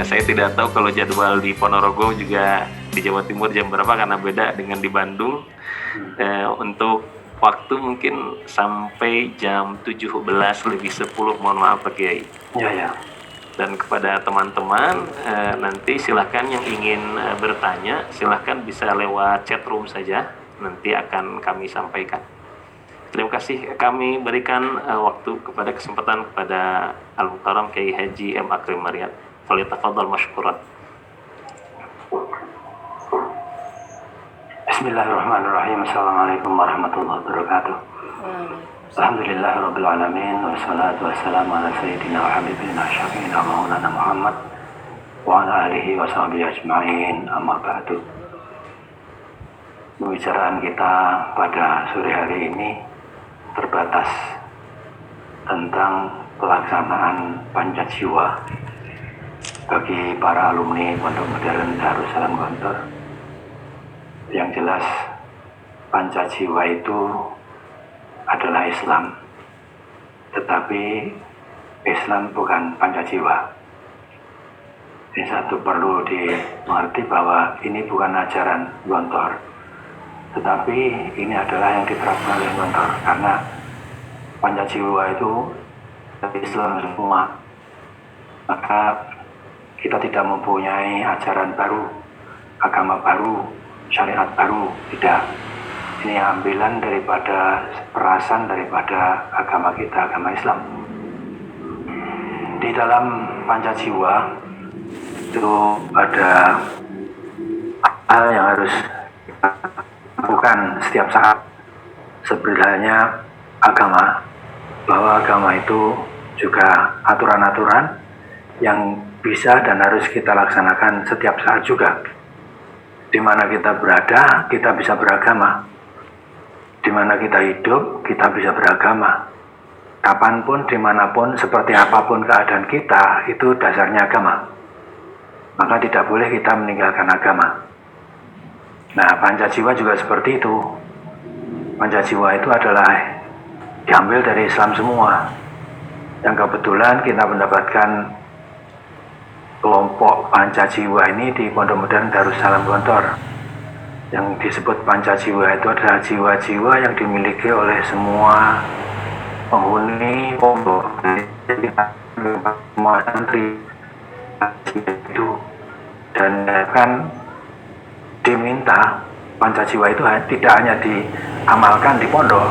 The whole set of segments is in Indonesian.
Saya tidak tahu kalau jadwal di Ponorogo juga di Jawa Timur jam berapa karena beda dengan di Bandung. Untuk waktu mungkin sampai jam 17:10, mohon maaf Pak Kiai. Ya. Dan kepada teman-teman, nanti silahkan yang ingin bertanya, silahkan bisa lewat chat room saja, nanti akan kami sampaikan. Terima kasih, kami berikan waktu kepada kesempatan kepada Al-Muhtaram Kiai Haji M. Akrim Maryat. Falyatafadhal mashkuran. Bismillahirrahmanirrahim. Assalamualaikum warahmatullahi wabarakatuh. Alhamdulillahirabbil alamin wassalatu wassalamu ala sayyidina wa habibina syafiina maulana Muhammad wa ala alihi wa sahbihi ajma'in. Amma ba'du. Pembicaraan kita pada sore hari ini terbatas tentang pelaksanaan Pancajiwa bagi para alumni Pondok Modern Darussalam Gontor. Yang jelas Pancajiwa itu adalah Islam, tetapi Islam bukan Pancajiwa. Ini satu perlu dimengerti bahwa ini bukan ajaran Gontor, tetapi ini adalah yang diterapkan oleh Gontor, karena Pancajiwa itu Islam semua. Maka kita tidak mempunyai ajaran baru, agama baru, syariat baru, tidak. Ini ambilan daripada perasan daripada agama kita, agama Islam. Di dalam Pancajiwa itu ada hal yang harus kita lakukan setiap saat. Sebenarnya agama, bahwa agama itu juga aturan-aturan yang bisa dan harus kita laksanakan setiap saat juga. Di mana kita berada, kita bisa beragama. Di mana kita hidup, kita bisa beragama. Kapanpun, dimanapun, seperti apapun keadaan kita, itu dasarnya agama. Maka tidak boleh kita meninggalkan agama. Nah, Pancajiwa juga seperti itu. Pancajiwa itu adalah diambil dari Islam semua. Yang kebetulan kita mendapatkan kelompok Pancajiwa ini di Pondok Modern Darussalam Gontor. Yang disebut Pancajiwa itu adalah jiwa-jiwa yang dimiliki oleh semua penghuni pondok, semua santri itu, dan kan diminta Pancajiwa itu tidak hanya diamalkan di pondok,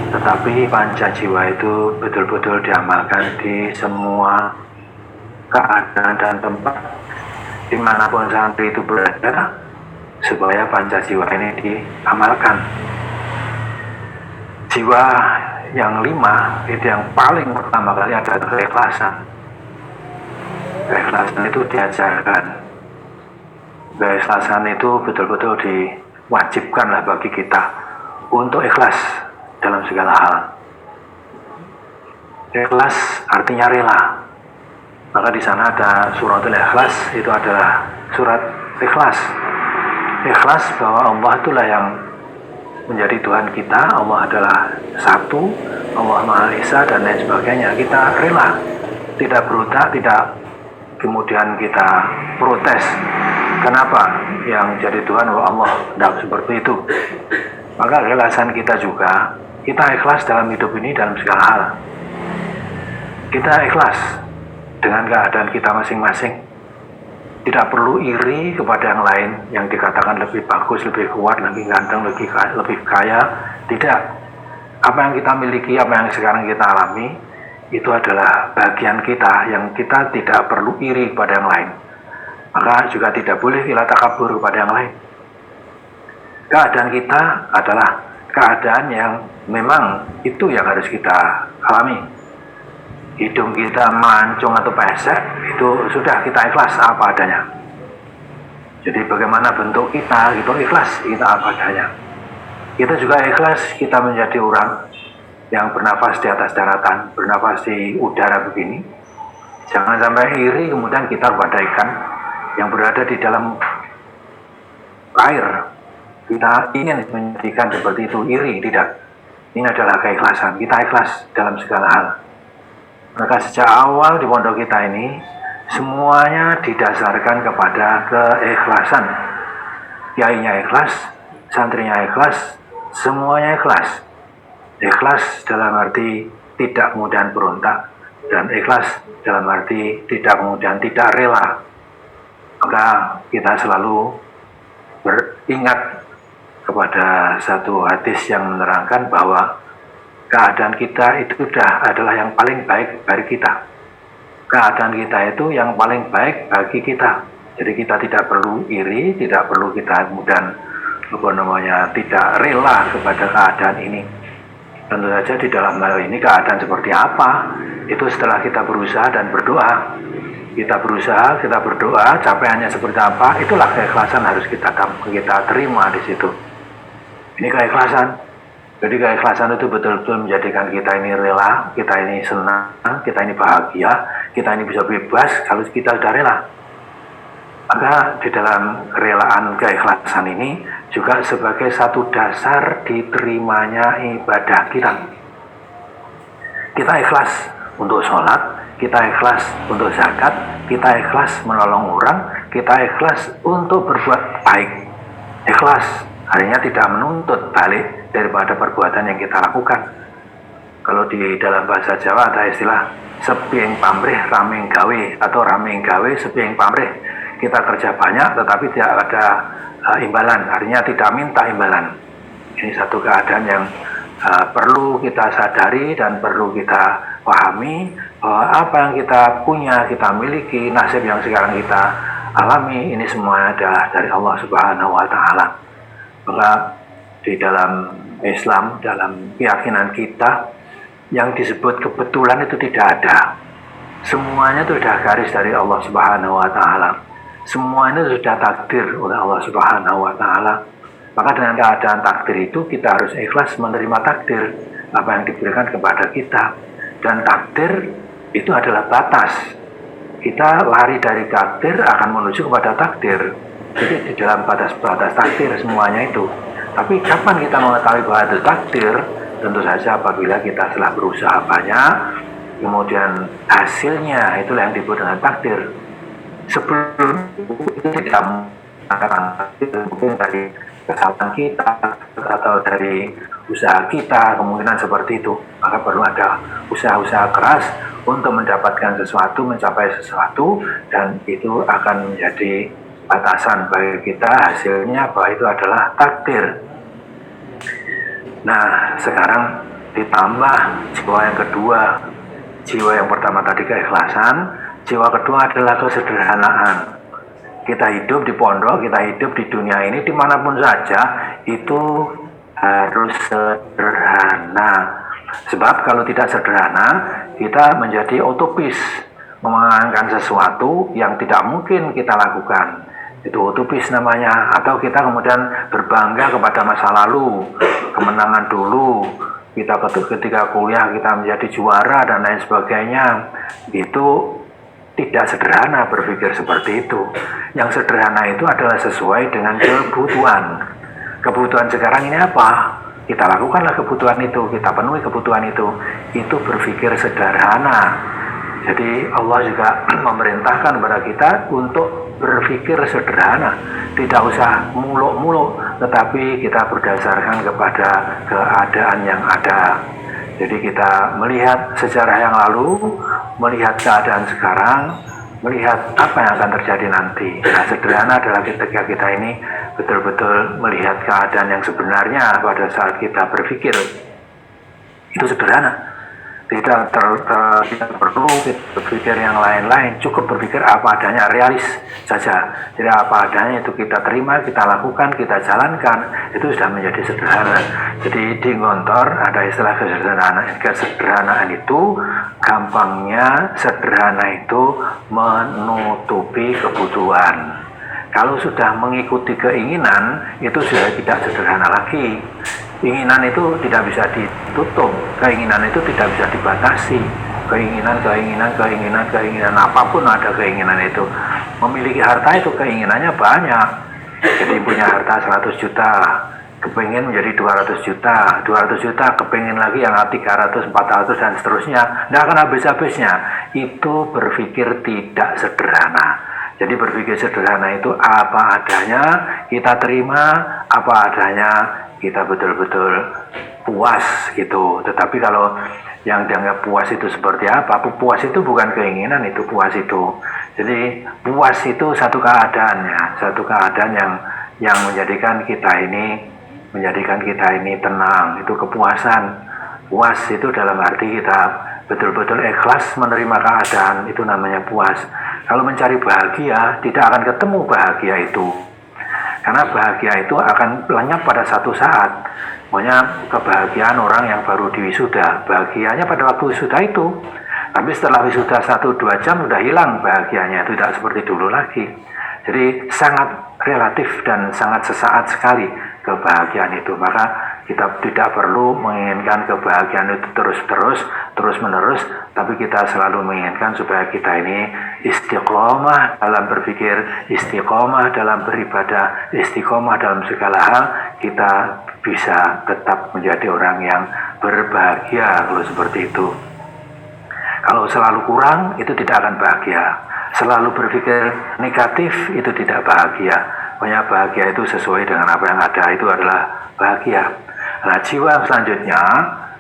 tetapi Pancajiwa itu betul-betul diamalkan di semua keadaan dan tempat dimanapun santri itu berada, supaya Pancajiwa ini diamalkan. Jiwa yang 5 itu yang paling pertama kali adalah keikhlasan. Keikhlasan itu diajarkan. Keikhlasan itu betul-betul diwajibkanlah bagi kita untuk ikhlas dalam segala hal. Ikhlas artinya rela. Maka di sana ada suratul ikhlas, itu adalah surat ikhlas. Ikhlas bahwa Allah itulah yang menjadi Tuhan kita, Allah adalah satu, Allah Maha Esa dan lain sebagainya. Kita rela, tidak berontak, tidak kemudian kita protes. Kenapa yang jadi Tuhan Allah? Tidak seperti itu. Maka keikhlasan kita juga, kita ikhlas dalam hidup ini dalam segala hal. Kita ikhlas dengan keadaan kita masing-masing. Tidak perlu iri kepada yang lain yang dikatakan lebih bagus, lebih kuat, lebih ganteng, lebih kaya. Tidak. Apa yang kita miliki, apa yang sekarang kita alami, itu adalah bagian kita yang kita tidak perlu iri kepada yang lain. Maka juga tidak boleh kita takabur kepada yang lain. Keadaan kita adalah keadaan yang memang itu yang harus kita alami. Hidung kita mancung atau pesek, itu sudah kita ikhlas apa adanya. Jadi bagaimana bentuk kita, itu ikhlas kita apa adanya. Kita juga ikhlas kita menjadi orang yang bernafas di atas daratan, bernafas di udara begini. Jangan sampai iri kemudian kita kepada ikan yang berada di dalam air. Kita ingin menjadikan seperti itu, iri, tidak. Ini adalah keikhlasan, kita ikhlas dalam segala hal. Maka sejak awal di pondok kita ini, semuanya didasarkan kepada keikhlasan. Kiainya ikhlas, santrinya ikhlas, semuanya ikhlas. Ikhlas dalam arti tidak kemudian berontak, dan ikhlas dalam arti tidak kemudian tidak rela. Maka kita selalu beringat kepada satu hadis yang menerangkan bahwa keadaan kita itu sudah adalah yang paling baik bagi kita. Keadaan kita itu yang paling baik bagi kita. Jadi kita tidak perlu iri, tidak perlu kita kemudian tidak rela kepada keadaan ini. Tentu saja di dalam hal ini keadaan seperti apa, itu setelah kita berusaha dan berdoa. Kita berusaha, kita berdoa, capaiannya seperti apa, itulah keikhlasan harus kita terima di situ. Ini keikhlasan. Jadi keikhlasan itu betul-betul menjadikan kita ini rela, kita ini senang, kita ini bahagia, kita ini bisa bebas kalau kita sudah rela. Maka di dalam kerelaan keikhlasan ini juga sebagai satu dasar diterimanya ibadah kita. Kita ikhlas untuk sholat, kita ikhlas untuk zakat, kita ikhlas menolong orang, kita ikhlas untuk berbuat baik. Ikhlas artinya tidak menuntut balik daripada perbuatan yang kita lakukan. Kalau di dalam bahasa Jawa ada istilah seping pamrih raming gawe, atau raming gawe seping pamrih. Kita kerja banyak tetapi tidak ada imbalan, artinya tidak minta imbalan. Ini satu keadaan yang perlu kita sadari dan perlu kita pahami, bahwa apa yang kita punya, kita miliki, nasib yang sekarang kita alami, ini semua adalah dari Allah Subhanahu wa Ta'ala. Maka di dalam Islam, dalam keyakinan kita, yang disebut kebetulan itu tidak ada. Semuanya itu sudah garis dari Allah Subhanahu wa Ta'ala. Semuanya sudah takdir oleh Allah Subhanahu wa Ta'ala. Maka dengan keadaan takdir itu kita harus ikhlas menerima takdir apa yang diberikan kepada kita. Dan takdir itu adalah batas. Kita lari dari takdir akan menuju kepada takdir. Jadi di dalam batas-batas takdir semuanya itu. Tapi kapan kita mengetahui bahwa itu takdir? Tentu saja apabila kita telah berusaha banyak, kemudian hasilnya itulah yang disebut dengan takdir. Sebelum itu tidak mungkin dari kesalahan kita atau dari usaha kita, kemungkinan seperti itu. Maka perlu ada usaha-usaha keras untuk mendapatkan sesuatu, mencapai sesuatu, dan itu akan menjadi batasan bagi kita, hasilnya bahwa itu adalah takdir. Nah, sekarang ditambah jiwa yang kedua. Jiwa yang pertama tadi keikhlasan, jiwa kedua adalah kesederhanaan. Kita hidup di pondok, kita hidup di dunia ini, dimanapun saja, itu harus sederhana. Sebab kalau tidak sederhana, kita menjadi utopis, mengangankan sesuatu yang tidak mungkin kita lakukan. Itu utopis namanya. Atau kita kemudian berbangga kepada masa lalu, kemenangan dulu, kita ketika kuliah kita menjadi juara dan lain sebagainya. Itu tidak sederhana berpikir seperti itu. Yang sederhana itu adalah sesuai dengan kebutuhan. Kebutuhan sekarang ini apa? Kita lakukanlah kebutuhan itu, kita penuhi kebutuhan itu. Itu berpikir sederhana. Jadi Allah juga memerintahkan kepada kita untuk berpikir sederhana. Tidak usah muluk-muluk, tetapi kita berdasarkan kepada keadaan yang ada. Jadi kita melihat sejarah yang lalu, melihat keadaan sekarang, melihat apa yang akan terjadi nanti. Nah, sederhana adalah ketika kita ini betul-betul melihat keadaan yang sebenarnya pada saat kita berpikir. Itu sederhana. Tidak perlu berpikir yang lain-lain, cukup berpikir apa adanya, realis saja. Jadi apa adanya itu kita terima, kita lakukan, kita jalankan, itu sudah menjadi sederhana. Jadi di Ngontor ada istilah kesederhanaan. Kesederhanaan itu gampangnya, sederhana itu menutupi kebutuhan. Kalau sudah mengikuti keinginan, itu sudah tidak sederhana lagi. Keinginan itu tidak bisa ditutup, keinginan itu tidak bisa dibatasi. Keinginan apapun ada keinginan itu. Memiliki harta itu keinginannya banyak. Jadi punya harta 100 juta, kepingin menjadi 200 juta kepingin lagi yang 300, 400 dan seterusnya, tidak akan habis-habisnya. Itu berpikir tidak sederhana. Jadi berpikir sederhana itu apa adanya, kita terima apa adanya, kita betul-betul puas gitu. Tetapi kalau yang dianggap puas itu seperti apa? Puas itu bukan keinginan, itu puas itu. Jadi puas itu satu keadaannya, satu keadaan yang menjadikan kita ini tenang, itu kepuasan. Puas itu dalam arti kita betul-betul ikhlas menerima keadaan, itu namanya puas. Kalau mencari bahagia, tidak akan ketemu bahagia itu. Karena bahagia itu akan lenyap pada satu saat. Pokoknya kebahagiaan orang yang baru diwisuda, bahagianya pada waktu wisuda itu. Tapi setelah wisuda 1-2 jam sudah hilang bahagianya, itu tidak seperti dulu lagi. Jadi sangat relatif dan sangat sesaat sekali kebahagiaan itu. Maka kita tidak perlu menginginkan kebahagiaan itu terus-menerus, tapi kita selalu menginginkan supaya kita ini istiqomah dalam berpikir, istiqomah dalam beribadah, istiqomah dalam segala hal. Kita bisa tetap menjadi orang yang berbahagia kalau seperti itu. Kalau selalu kurang, itu tidak akan bahagia. Selalu berpikir negatif, itu tidak bahagia. Pokoknya bahagia itu sesuai dengan apa yang ada, itu adalah bahagia. Nah, jiwa selanjutnya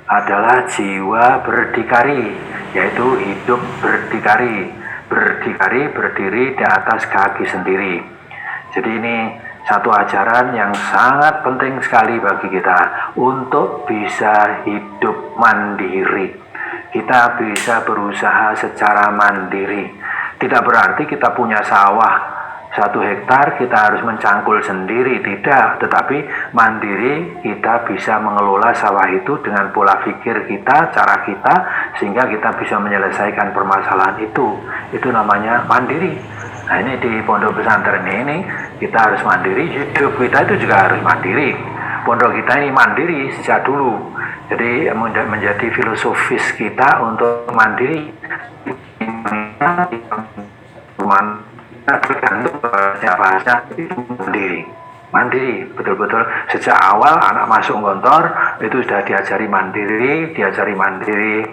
adalah jiwa berdikari, yaitu hidup berdikari. Berdikari, berdiri di atas kaki sendiri. Jadi ini satu ajaran yang sangat penting sekali bagi kita untuk bisa hidup mandiri. Kita bisa berusaha secara mandiri. Tidak berarti kita punya sawah 1 hektar kita harus mencangkul sendiri, tidak. Tetapi mandiri, kita bisa mengelola sawah itu dengan pola pikir kita, cara kita, sehingga kita bisa menyelesaikan permasalahan itu. Itu namanya mandiri. Nah, ini di pondok pesantren ini kita harus mandiri, hidup kita itu juga harus mandiri. Pondok kita ini mandiri sejak dulu. Jadi menjadi filosofis kita untuk mandiri. Tergantung siapa saja itu mandiri betul-betul. Sejak awal anak masuk kantor itu sudah diajari mandiri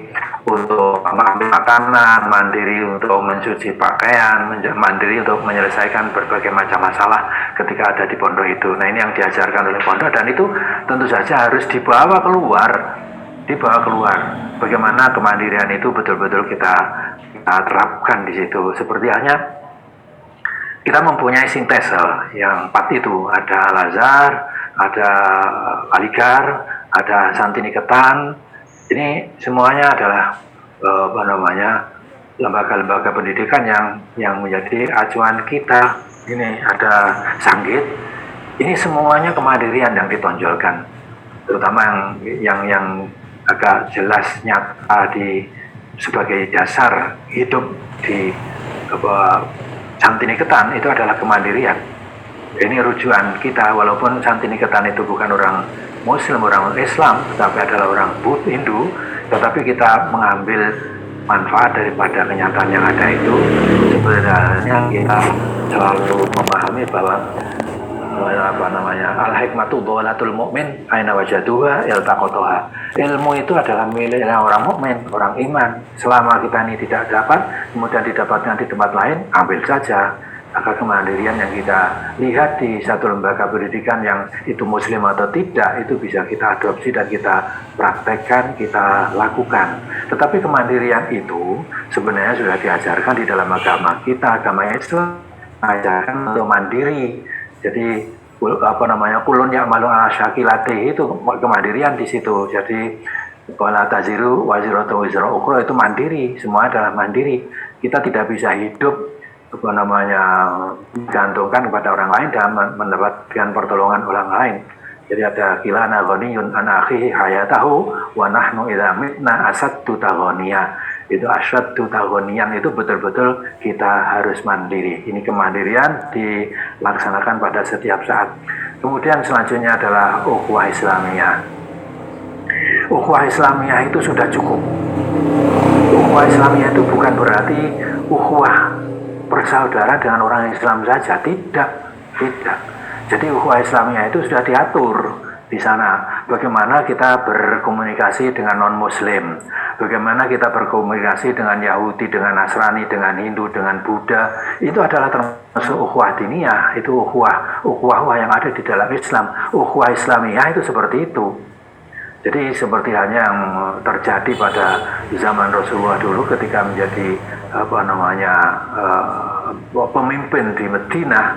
untuk mengambil makanan, mandiri untuk mencuci pakaian, mandiri untuk menyelesaikan berbagai macam masalah ketika ada di pondok itu. Nah, ini yang diajarkan oleh pondok, dan itu tentu saja harus dibawa keluar. Bagaimana kemandirian itu betul-betul kita terapkan di situ. Seperti hanya kita mempunyai sintese yang 4 itu, ada Al-Azhar, ada Aligar, ada Santiniketan. Ini semuanya adalah lembaga-lembaga pendidikan yang menjadi acuan kita. Ini ada Sanggit. Ini semuanya kemandirian yang ditonjolkan, terutama yang agak jelas nyata sebagai dasar hidup di Santiniketan itu adalah kemandirian. Ini rujukan kita, walaupun Santiniketan itu bukan orang Muslim, orang Islam, tetapi adalah orang Hindu, tetapi kita mengambil manfaat daripada kenyataan yang ada itu. Sebenarnya kita selalu memahami bahwa al-hikmatu dholatul mu'min aina wajaduha iltaqataha. Ilmu itu adalah miliknya orang mukmin, orang iman. Selama kita ini tidak dapat, kemudian didapatkan di tempat lain, ambil saja. Maka kemandirian yang kita lihat di satu lembaga pendidikan yang itu muslim atau tidak, itu bisa kita adopsi dan kita praktekkan, kita lakukan. Tetapi kemandirian itu sebenarnya sudah diajarkan di dalam agama kita, agama Islam mengajarkan untuk mandiri. Jadi kulun ya'malu ala syakilatihi, itu kemandirian di situ. Jadi wala taziru waziratu wizra ukhra, itu mandiri, semua adalah mandiri. Kita tidak bisa hidup gantungkan kepada orang lain dan mendapatkan pertolongan orang lain. Jadi ada kilana ghaniyun an akhihi hayatahu wa nahnu idza mitna asaddu taghaniya. Itu asyaddu taghaniyan, itu betul-betul kita harus mandiri. Ini kemandirian dilaksanakan pada setiap saat. Kemudian selanjutnya adalah ukhuwah Islamiyah. Ukhuwah Islamiyah itu sudah cukup. Ukhuwah Islamiyah itu bukan berarti ukhuwah bersaudara dengan orang Islam saja, tidak. Jadi ukhuwah Islamiyah itu sudah diatur di sana. Bagaimana kita berkomunikasi dengan non-Muslim, bagaimana kita berkomunikasi dengan Yahudi, dengan Nasrani, dengan Hindu, dengan Buddha, itu adalah termasuk ukhuwah diniyah, itu ukhuwah yang ada di dalam Islam. Ukhuwah Islamiyah itu seperti itu. Jadi seperti halnya yang terjadi pada zaman Rasulullah dulu ketika menjadi pemimpin di Madinah.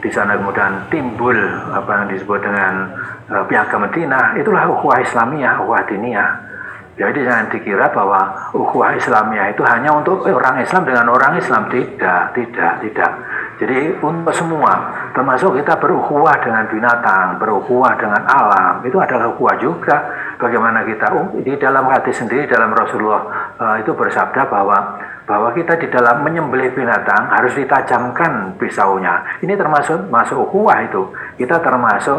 Di sana kemudian timbul apa yang disebut dengan piagam Madinah, itulah ukhuwah Islamiyah, ukhuwah diniyah. Jadi jangan dikira bahwa ukhuwah Islamiyah itu hanya untuk orang Islam dengan orang Islam, tidak. Jadi untuk semua, termasuk kita berukhuwah dengan binatang, berukhuwah dengan alam, itu adalah ukhuwah juga. Bagaimana kita di dalam hadis sendiri, dalam Rasulullah itu bersabda bahwa kita di dalam menyembelih binatang harus ditajamkan pisaunya. Ini termasuk ukhuwah itu. Kita termasuk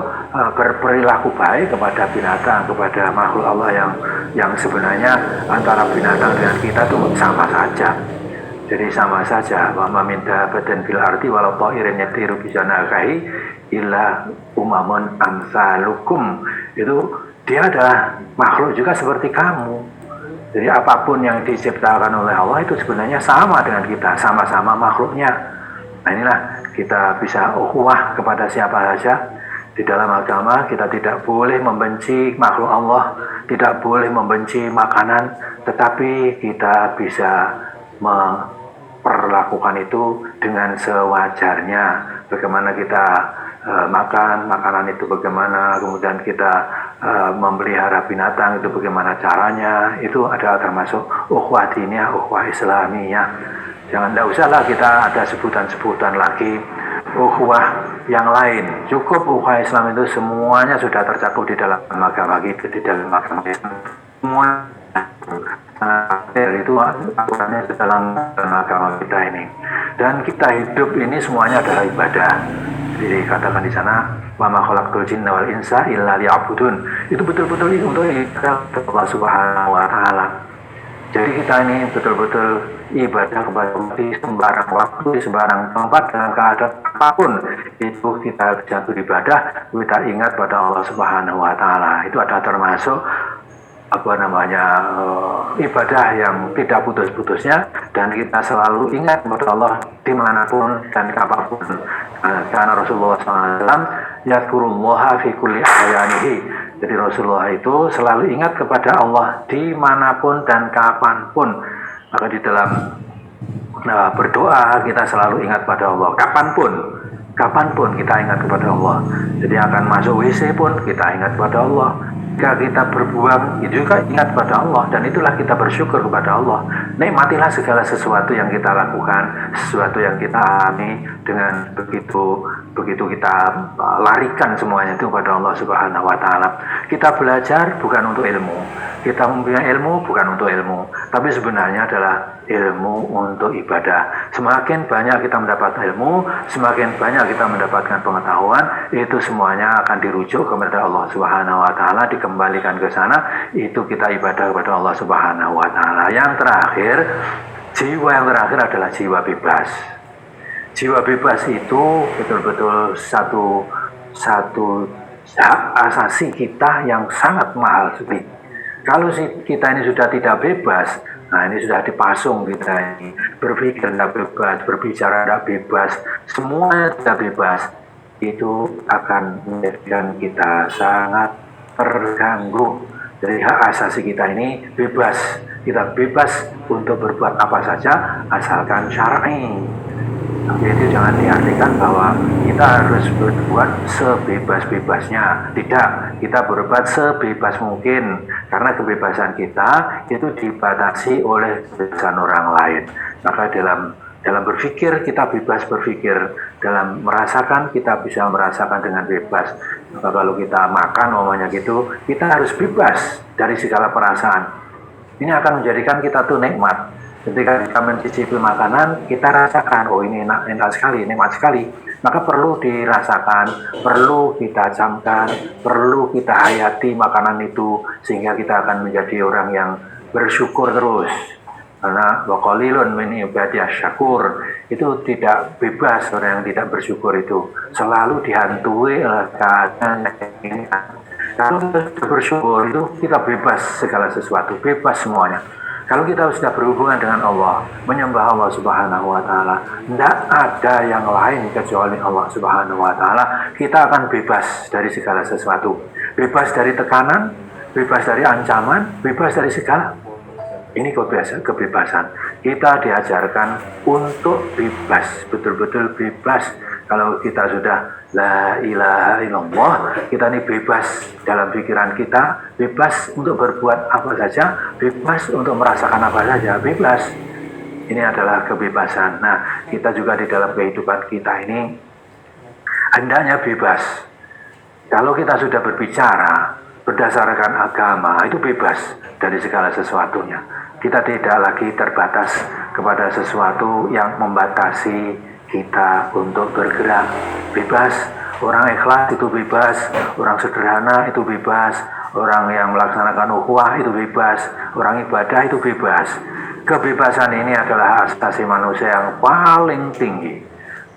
berperilaku baik kepada binatang, kepada makhluk Allah yang sebenarnya antara binatang dengan kita itu sama saja. Jadi sama saja, wa ma min dabbatin fil ardi walau ta'irin yatiru bi janahihi illa umamun amsalukum. Itu dia adalah makhluk juga seperti kamu. Jadi apapun yang diciptakan oleh Allah itu sebenarnya sama dengan kita, sama-sama makhluknya. Nah inilah kita bisa ukhuwah kepada siapa saja. Di dalam agama kita tidak boleh membenci makhluk Allah, tidak boleh membenci makanan, tetapi kita bisa memperlakukan itu dengan sewajarnya. Bagaimana kita makan makanan itu, bagaimana kemudian kita memelihara binatang itu, bagaimana caranya, itu adalah termasuk ukhuwah diniyah, ukhuwah Islamiyah. Tidak usahlah kita ada sebutan-sebutan lagi ukhuwah yang lain. Cukup ukhuwah Islam itu semuanya sudah tercakup di dalam agama kita, di dalam agama Islam. Semua itu aturannya di dalam agama kita ini. Dan kita hidup ini semuanya adalah ibadah. Jadi katakan di sana, wa ma khalaqtul jinna wal insa illa liya'budun. Itu betul-betul untuk ibadah Allah Subhanahu wa taala. Jadi kita ini betul-betul ibadah kepada Allah di sembarang waktu, di sembarang tempat, dalam keadaan apapun. Itu kita bisa beribadah, kita ingat pada Allah Subhanahu wa taala. Itu adalah termasuk ibadah yang tidak putus-putusnya, dan kita selalu ingat kepada Allah dimanapun dan kapanpun. Karena Rasulullah SAW yadkurullaha fi kulli ahyanihi. Jadi Rasulullah itu selalu ingat kepada Allah dimanapun dan kapanpun. Maka di dalam berdoa kita selalu ingat pada Allah kapanpun kita ingat kepada Allah. Jadi akan masuk WC pun kita ingat kepada Allah. Jika kita berbuang, itu juga ingat pada Allah, dan itulah kita bersyukur kepada Allah. Nikmatilah segala sesuatu yang kita lakukan, sesuatu yang kita alami, dengan begitu kita larikan semuanya itu kepada Allah Subhanahu wa taala. Kita belajar bukan untuk ilmu, kita mempunyai ilmu bukan untuk ilmu, tapi sebenarnya adalah ilmu untuk ibadah. Semakin banyak kita mendapat ilmu, semakin banyak kita mendapatkan pengetahuan, itu semuanya akan dirujuk kepada Allah Subhanahu wa taala, dikembalikan ke sana, itu kita ibadah kepada Allah Subhanahu wa taala. Yang terakhir, jiwa yang terakhir adalah jiwa bebas. Jiwa bebas itu betul-betul satu hak asasi kita yang sangat mahal sekali. Kalau kita ini sudah tidak bebas, nah ini sudah dipasung kita ini, berpikir tidak bebas, berbicara tidak bebas, semuanya tidak bebas, itu akan menjadikan kita sangat terganggu. Jadi hak asasi kita ini bebas, kita bebas untuk berbuat apa saja asalkan syar'i. Jadi jangan diartikan bahwa kita harus berbuat sebebas-bebasnya. Tidak, kita berbuat sebebas mungkin, karena kebebasan kita itu dibatasi oleh kebebasan orang lain. Maka dalam berpikir kita bebas berpikir, dalam merasakan kita bisa merasakan dengan bebas. Maka kalau kita makan namanya gitu, kita harus bebas dari segala perasaan. Ini akan menjadikan kita tuh nikmat. Ketika kita mencicipi makanan, kita rasakan, oh ini enak sekali, nikmat sekali. Maka perlu dirasakan, perlu kita camkan, perlu kita hayati makanan itu, sehingga kita akan menjadi orang yang bersyukur terus. Karena waqalilun min ibadiyas syakur, itu tidak bebas. Orang yang tidak bersyukur itu selalu dihantui oleh keadaan Kalau kita sudah bersyukur itu kita bebas segala sesuatu, bebas semuanya. Kalau kita sudah berhubungan dengan Allah, menyembah Allah Subhanahu wa taala, tidak ada yang lain kecuali Allah Subhanahu wa taala, kita akan bebas dari segala sesuatu. Bebas dari tekanan, bebas dari ancaman, bebas dari segala. Ini kebebasan. Kita diajarkan untuk bebas, betul-betul bebas. Kalau kita sudah la ilaha illallah, kita ini bebas dalam pikiran kita, bebas untuk berbuat apa saja, bebas untuk merasakan apa saja, bebas. Ini adalah kebebasan. Nah, kita juga di dalam kehidupan kita ini hendaknya bebas. Kalau kita sudah berbicara berdasarkan agama, itu bebas dari segala sesuatunya. Kita tidak lagi terbatas kepada sesuatu yang membatasi kita untuk bergerak. Bebas, orang ikhlas itu bebas, orang sederhana itu bebas, orang yang melaksanakan ukhuwah itu bebas, orang ibadah itu bebas. Kebebasan ini adalah asasi manusia yang paling tinggi.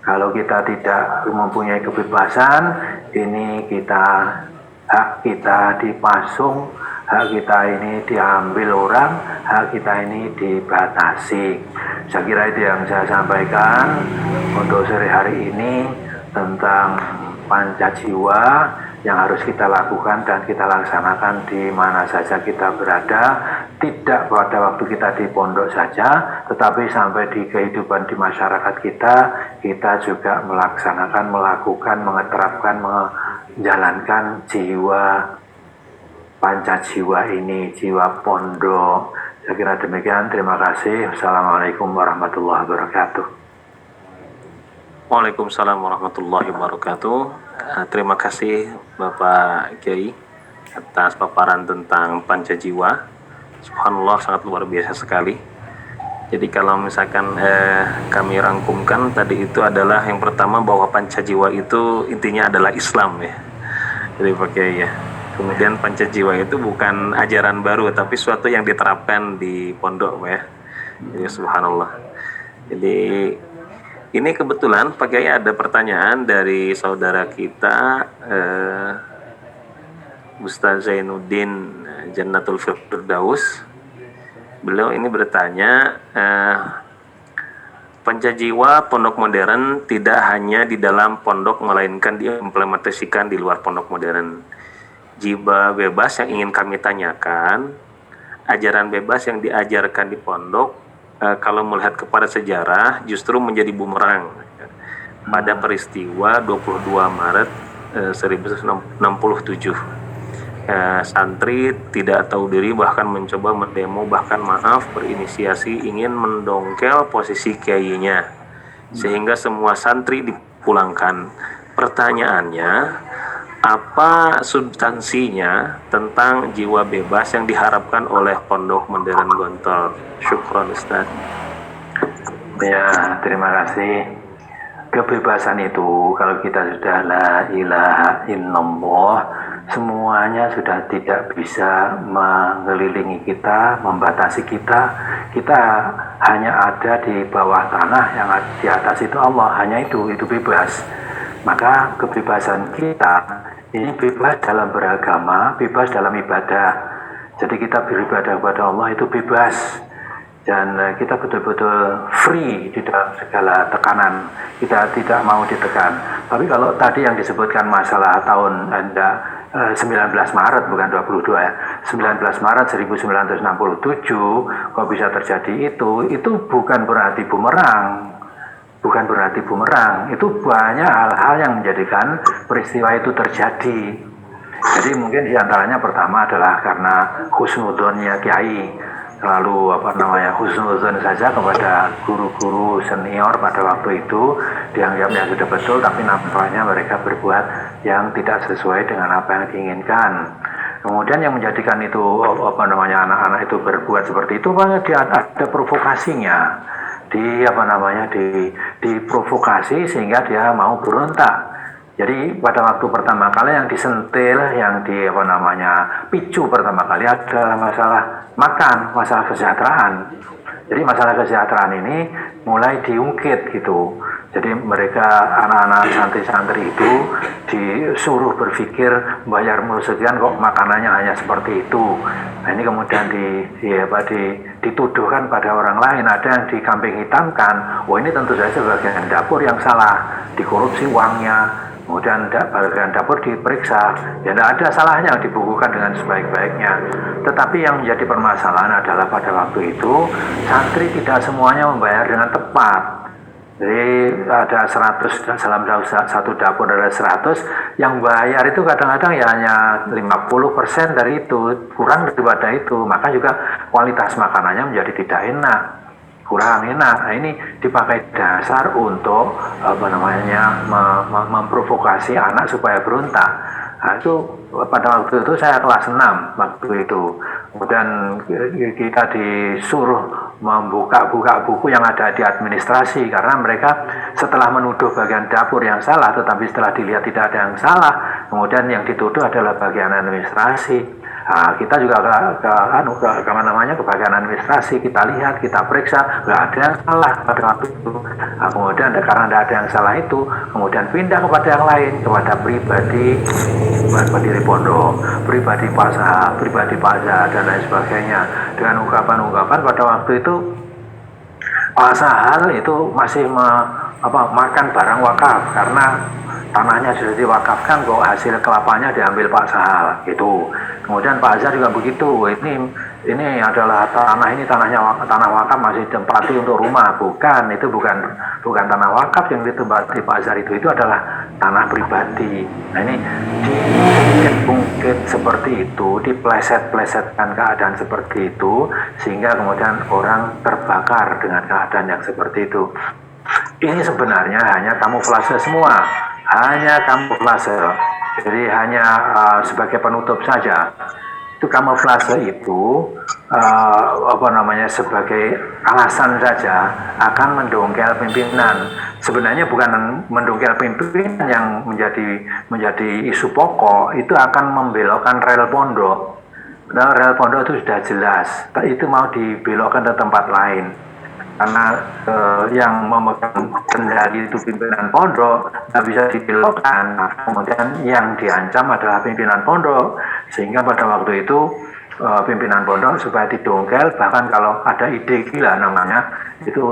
Kalau kita tidak mempunyai kebebasan, ini hak kita dipasung, hak kita ini diambil orang, hak kita ini dibatasi. Saya kira itu yang saya sampaikan untuk sore hari ini tentang Pancajiwa yang harus kita lakukan dan kita laksanakan di mana saja kita berada, tidak pada waktu kita di pondok saja, tetapi sampai di kehidupan di masyarakat kita juga melaksanakan, melakukan, mengeterapkan, menjalankan jiwa Pancajiwa ini, jiwa pondok. Saya kira demikian, terima kasih. Wassalamualaikum warahmatullahi wabarakatuh. Waalaikumsalam warahmatullahi wabarakatuh. Terima kasih Bapak Kiai atas paparan tentang Pancajiwa. Subhanallah, sangat luar biasa sekali. Jadi kalau misalkan kami rangkumkan tadi itu adalah yang pertama bahwa Pancajiwa itu intinya adalah Islam ya. Jadi Pak Kiai ya. Kemudian Pancajiwa itu bukan ajaran baru tapi suatu yang diterapkan di pondok ya. Jadi subhanallah. Jadi ini kebetulan Pak Kiai ada pertanyaan dari saudara kita Ustaz Zainuddin Jannatul Firdaus. Beliau ini bertanya, Pancajiwa pondok modern tidak hanya di dalam pondok melainkan diimplementasikan di luar pondok modern. Jiwa bebas yang ingin kami tanyakan, ajaran bebas yang diajarkan di pondok kalau melihat kepada sejarah justru menjadi bumerang pada peristiwa 22 Maret 1967. Santri tidak tahu diri bahkan mencoba mendemo, bahkan berinisiasi ingin mendongkel posisi kiainya sehingga semua santri dipulangkan. Pertanyaannya, apa substansinya tentang jiwa bebas yang diharapkan oleh pondok modern Gontor? Syukron Ustaz. Ya, terima kasih. Kebebasan itu kalau kita sudah la ilaha illallah, semuanya sudah tidak bisa mengelilingi kita, membatasi kita. Kita hanya ada di bawah tanah, yang di atas itu Allah, hanya itu bebas. Maka kebebasan kita ini bebas dalam beragama, bebas dalam ibadah. Jadi kita beribadah kepada Allah itu bebas. Dan kita betul-betul free di dalam segala tekanan. Kita tidak mau ditekan. Tapi kalau tadi yang disebutkan masalah tahun 19 Maret bukan 22 ya. 19 Maret 1967 kok bisa terjadi itu bukan berarti bumerang. Bukan berarti bumerang. Itu banyak hal-hal yang menjadikan peristiwa itu terjadi. Jadi mungkin diantaranya pertama adalah karena husnudonnya kiai, lalu husnuzon saja kepada guru-guru senior pada waktu itu, dianggapnya sudah betul tapi nampaknya mereka berbuat yang tidak sesuai dengan apa yang diinginkan. Kemudian yang menjadikan itu anak-anak itu berbuat seperti itu, ada provokasinya, diprovokasi sehingga dia mau berontak. Jadi pada waktu pertama kali yang disentil, yang picu pertama kali adalah masalah makan, masalah kesejahteraan. Jadi masalah kesejahteraan ini mulai diungkit gitu. Jadi mereka anak-anak santri-santri itu disuruh berpikir bayar mulu sekian kok makanannya hanya seperti itu. Nah ini kemudian dituduhkan pada orang lain, ada yang dikambing hitamkan. Wah ini tentu saja bagian dapur yang salah, dikorupsi uangnya. Kemudian bagian dapur diperiksa, ya tidak ada salahnya dibukukan dengan sebaik-baiknya. Tetapi yang menjadi permasalahan adalah pada waktu itu santri tidak semuanya membayar dengan tepat. Jadi ada 100 dalam satu dapur ada 100, yang bayar itu kadang-kadang ya hanya 50% dari itu, kurang daripada itu, maka juga kualitas makanannya menjadi tidak enak, kurang enak. Nah, ini dipakai dasar untuk memprovokasi anak supaya berontak. Nah, itu pada waktu itu saya kelas 6 waktu itu. Kemudian kita disuruh membuka-buka buku yang ada di administrasi, karena mereka setelah menuduh bagian dapur yang salah, tetapi setelah dilihat tidak ada yang salah, kemudian yang dituduh adalah bagian administrasi. Nah, kita juga ke bagian administrasi, kita lihat, kita periksa, nggak ada yang salah pada waktu itu. Nah, kemudian karena tidak ada yang salah itu, kemudian pindah kepada yang lain, kepada pribadi pendiri pondok, pribadi pasar, pribadi pajak dan lain sebagainya, dengan ungkapan-ungkapan pada waktu itu Pak Sahal itu masih makan barang wakaf karena tanahnya sudah diwakafkan, kok hasil kelapanya diambil Pak Sahal gitu. Kemudian Pak Azhar juga begitu, ini adalah tanah wakaf masih ditempati untuk rumah, itu bukan tanah wakaf yang ditempati Pak Azhar, itu adalah tanah pribadi. Nah ini diungkit seperti itu, dipleset-plesetkan keadaan seperti itu, sehingga kemudian orang terbakar dengan keadaan yang seperti itu. Ini sebenarnya hanya kamuflase semua, hanya kamuflase. Jadi hanya sebagai penutup saja. Itu kamuflase itu sebagai alasan saja akan mendongkel pimpinan. Sebenarnya bukan mendongkel pimpinan yang menjadi isu pokok, itu akan membelokkan rel pondok. Nah, rel pondok itu sudah jelas, itu mau dibelokkan ke tempat lain. Karena yang memegang kendali itu pimpinan pondok, nggak bisa dibelokkan. Kemudian yang diancam adalah pimpinan pondok, sehingga pada waktu itu pimpinan pondok supaya didongkel, bahkan kalau ada ide gila namanya, itu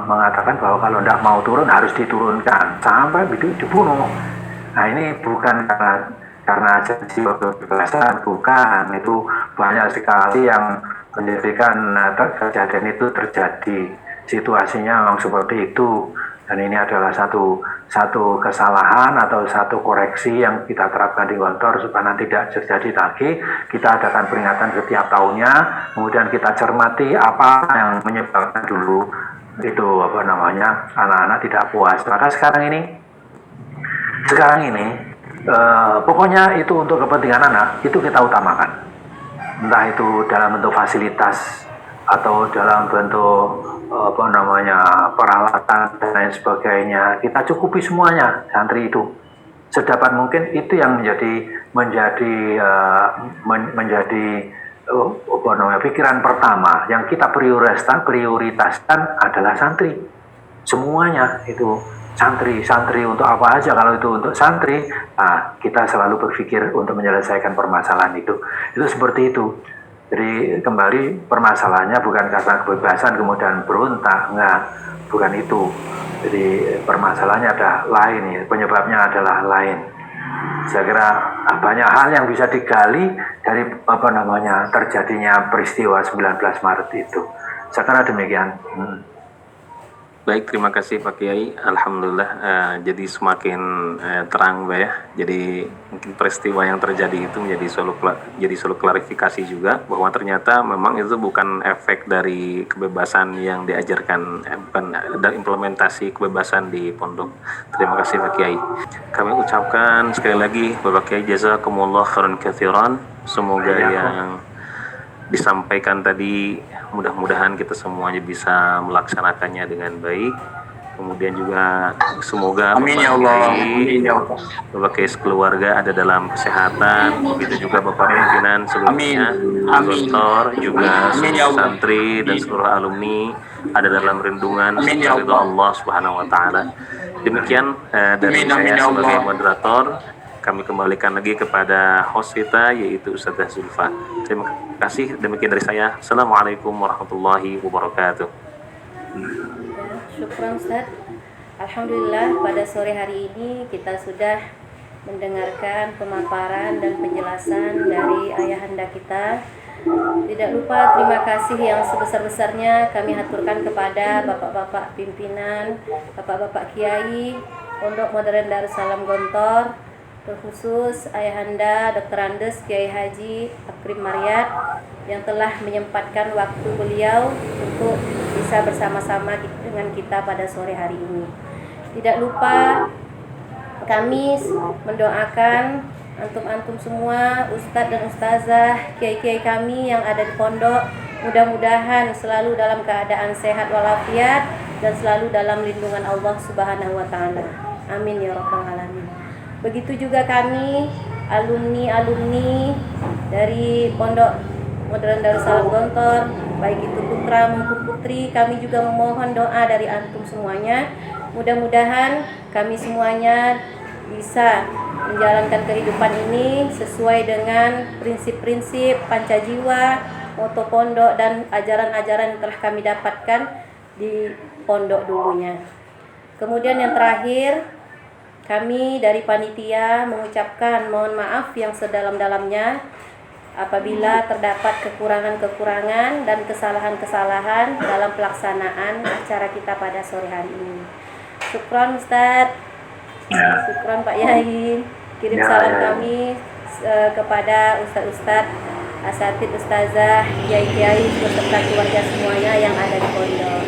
mengatakan bahwa kalau tidak mau turun harus diturunkan sampai dibunuh. Nah ini bukan karena janji kebebasan, bukan, itu banyak sekali yang menjadikan kejadian itu terjadi. Situasinya memang seperti itu, dan ini adalah satu kesalahan atau satu koreksi yang kita terapkan di Gontor supaya nanti tidak terjadi lagi. Kita adakan peringatan setiap tahunnya, kemudian kita cermati apa yang menyebabkan dulu itu anak-anak tidak puas. Maka sekarang ini pokoknya itu untuk kepentingan anak itu kita utamakan, entah itu dalam bentuk fasilitas atau dalam bentuk peralatan dan lain sebagainya, kita cukupi semuanya santri itu sedapat mungkin. Itu yang menjadi pikiran pertama yang kita prioritaskan adalah santri semuanya. Itu santri untuk apa aja. Kalau itu untuk santri, kita selalu berpikir untuk menyelesaikan permasalahan itu seperti itu. Jadi kembali permasalahannya bukan karena kebebasan kemudian berontak, enggak, bukan itu. Jadi permasalahannya ada lain, penyebabnya adalah lain. Saya kira banyak hal yang bisa digali dari terjadinya peristiwa 19 Maret itu. Saya kira demikian. Baik, terima kasih Pak Kiai. Alhamdulillah, jadi semakin terang, Mbak ya. Jadi mungkin peristiwa yang terjadi itu menjadi selalu klarifikasi juga bahwa ternyata memang itu bukan efek dari kebebasan yang diajarkan, bukan dari implementasi kebebasan di pondok. Terima kasih Pak Kiai. Kami ucapkan sekali lagi Bapak Kiai jazakumullah khairan katsiran. Semoga yang disampaikan tadi mudah-mudahan kita semuanya bisa melaksanakannya dengan baik. Kemudian juga semoga amin ya Allah, Bapak Kiai keluarga ada dalam kesehatan, begitu juga Bapak pimpinan seluruhnya, dokter juga seluruh santri dan seluruh alumni ada dalam lindungan ridha Allah Subhanahu wa taala. Demikian dari Amin, amin, saya ya sebagai Allah. moderator. Kami kembalikan lagi kepada host kita, yaitu Ustazah Zulfa. Terima kasih. Demikian dari saya. Assalamualaikum warahmatullahi wabarakatuh. Syukran Ustaz. Alhamdulillah pada sore hari ini kita sudah mendengarkan pemaparan dan penjelasan dari ayahanda kita. Tidak lupa terima kasih yang sebesar-besarnya kami haturkan kepada bapak-bapak pimpinan, bapak-bapak kiai, Pondok Modern Darussalam Gontor, terkhusus ayahanda Dr. Andes Kiai Haji Akrim Maryat yang telah menyempatkan waktu beliau untuk bisa bersama-sama dengan kita pada sore hari ini. Tidak lupa kami mendoakan antum-antum semua, ustadz dan ustazah, kiai-kiai kami yang ada di pondok, mudah-mudahan selalu dalam keadaan sehat walafiat dan selalu dalam lindungan Allah Subhanahu wa taala. Amin ya rabbal alamin. Begitu juga kami alumni dari Pondok Modern Darussalam Gontor, baik itu putra maupun putri, kami juga memohon doa dari antum semuanya. Mudah-mudahan kami semuanya bisa menjalankan kehidupan ini sesuai dengan prinsip-prinsip pancajiwa, moto pondok dan ajaran-ajaran yang telah kami dapatkan di pondok dulunya. Kemudian yang terakhir, kami dari panitia mengucapkan mohon maaf yang sedalam-dalamnya apabila terdapat kekurangan-kekurangan dan kesalahan-kesalahan dalam pelaksanaan acara kita pada sore hari ini. Syukran Ustadz, syukran Pak Yai. Kirim salam kami kepada Ustadz-Ustadz, asatid, ustazah, kiai-kiai beserta keluarga semuanya yang ada di pondok.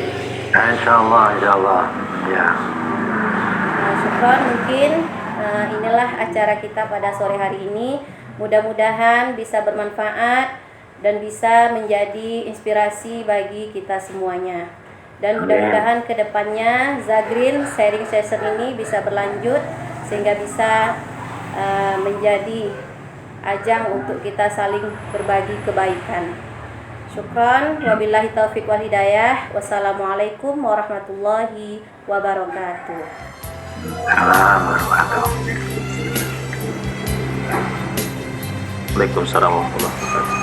Insyaallah, insyaallah. Ya. Syukron, mungkin inilah acara kita pada sore hari ini. Mudah-mudahan bisa bermanfaat dan bisa menjadi inspirasi bagi kita semuanya. Dan mudah-mudahan kedepannya Zagreen sharing session ini bisa berlanjut sehingga bisa menjadi ajang untuk kita saling berbagi kebaikan. Syukron, wabillahi taufiq wal hidayah. Wassalamualaikum warahmatullahi wabarakatuh. Waalaikumsalam warahmatullahi wabarakatuh.